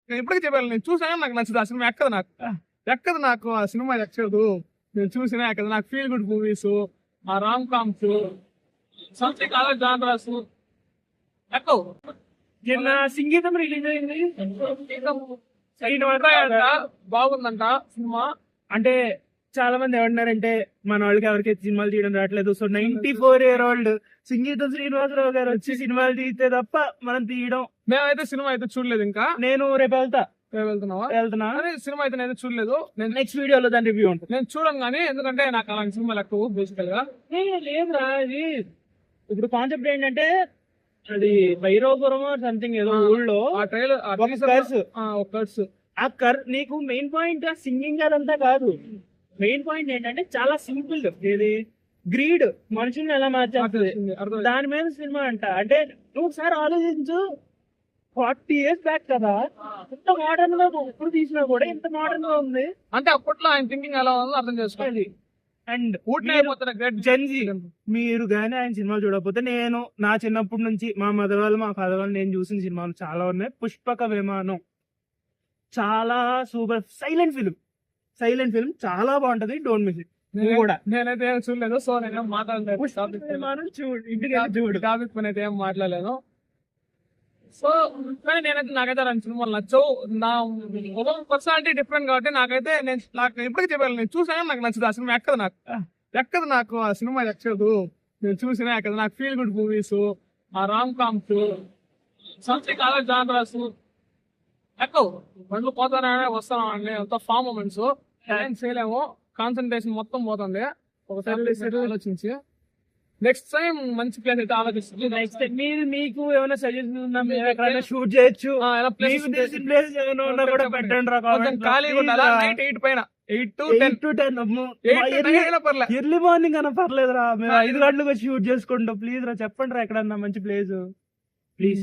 నేను ఇప్పటికీ చెప్పాను, నేను చూసాను నాకు నచ్చదు ఆ సినిమా, ఎక్కదు నాకు ఆ సినిమా ఎక్కదు. నేను చూసినా ఎక్కదు. నాకు ఫీల్ గుడ్ మూవీస్, ఆ rom coms, something other genres ఎక్కవు. నిన్న సంగీతం రిలీజ్ అయింది, బాగుందంట సినిమా. అంటే చాలా మంది ఏమన్నారంటే మన వాళ్ళకి ఎవరికైతే సినిమాలు తీయడం రావట్లేదు, సో 94-year-old సంగీతం శ్రీనివాసరావు గారు వచ్చి సినిమాలు తీస్తే తప్ప మనం తీయడం. మేమైతే సినిమా అయితే చూడలేదు ఇంకా. నేను రేపు వెళ్తున్నా సినిమా అయితే నేను చూడలేదు. నేను నెక్స్ట్ వీడియోలో దాని రివ్యూ ఉంటుంది. నేను చూడను కానీ, ఎందుకంటే నాకు అలాంటి సినిమాలు ఎక్కువ బేసికల్ గా. లేదురా, ఇది ఇప్పుడు కాన్సెప్ట్ ఏంటంటే అది భైరవపురం సంథింగ్ ఏదో ఊళ్ళో ఆ ట్రైలర్ ఆ కర్ నీకు మెయిన్ పాయింట్ సింగింగ్ అదంతా కాదు. మెయిన్ పాయింట్ ఏంటంటే చాలా సింపుల్, ఏది గ్రీడ్ మనుషుల్ని ఎలా మార్చేస్తుంది దాని మీద సినిమా అంట. అంటే నువ్వు ఒకసారి ఆలోచించు, 40 years బ్యాక్ కదా, ఇంత మోడర్న్ గా ఇప్పుడు తీసినా కూడా ఇంత మోడర్న్ గా ఉంది అంటే అప్పట్లో ఆయన థింకింగ్ ఎలా ఉందో అర్థం చేసుకోవాలి. అండ్ జెన్జీ మీరు గానీ ఆయన సినిమాలు చూడకపోతే, నేను నా చిన్నప్పటి నుంచి మా మదర్ వాళ్ళు మా ఫాదర్ వాళ్ళు నేను చూసిన సినిమాలు చాలా ఉన్నాయి. పుష్పక విమానం చాలా సూపర్, సైలెంట్ ఫిల్మ్ చాలా బాగుంటది, డోంట్ మిస్ ఇట్. కూడా నేనైతే ఏం చూడలేదు, సో నేనేం మాట్లాడలేదు. చూడు టాపిక్ పని అయితే ఏం మాట్లాడలేదు. సో కానీ నేనైతే నాకైతే అలాంటి సినిమాలు నచ్చవు. నా పర్సనాలిటీ డిఫరెంట్ కాబట్టి నాకు ఇప్పటికీ చెప్పాను, నేను చూసాను నాకు నచ్చదు ఆ సినిమా, ఎక్కదు నాకు ఆ సినిమా ఎక్కదు. నేను చూసినా ఎక్కదు. నాకు ఫీల్ గుడ్ మూవీస్, ఆ rom coms, something other genres ఎక్కవు. బండ్లు పోతానే వస్తానండి, అంత ఫామ్ మూమెంట్స్ ఏం చేయలేము, కాన్సన్ట్రేషన్ మొత్తం పోతుంది. ఒకసారి ఆలోచించి నెక్స్ట్ టైం మంచి ప్లేస్ అయితే ఆలోచిస్తుంది. నెక్స్ట్ మీరు మీకు ఏమైనా సజెషన్ ఉన్నా, మీరు ఎక్కడైనా షూట్ చేయొచ్చు, ప్లేస్ ఏమైనా ఉన్నా కూడా పెట్టండి రా. ఖాళీగా ఉండాలా? నైట్ 8 పైన 8 to 10 ఎర్లీ మార్నింగ్ అన్న పర్లేదురా, మేము 5 గంటలకు షూట్ చేసుకుంటాం. ప్లీజ్ రా చెప్పండి రా ఎక్కడన్నా మంచి ప్లేస్ ప్లీజ్.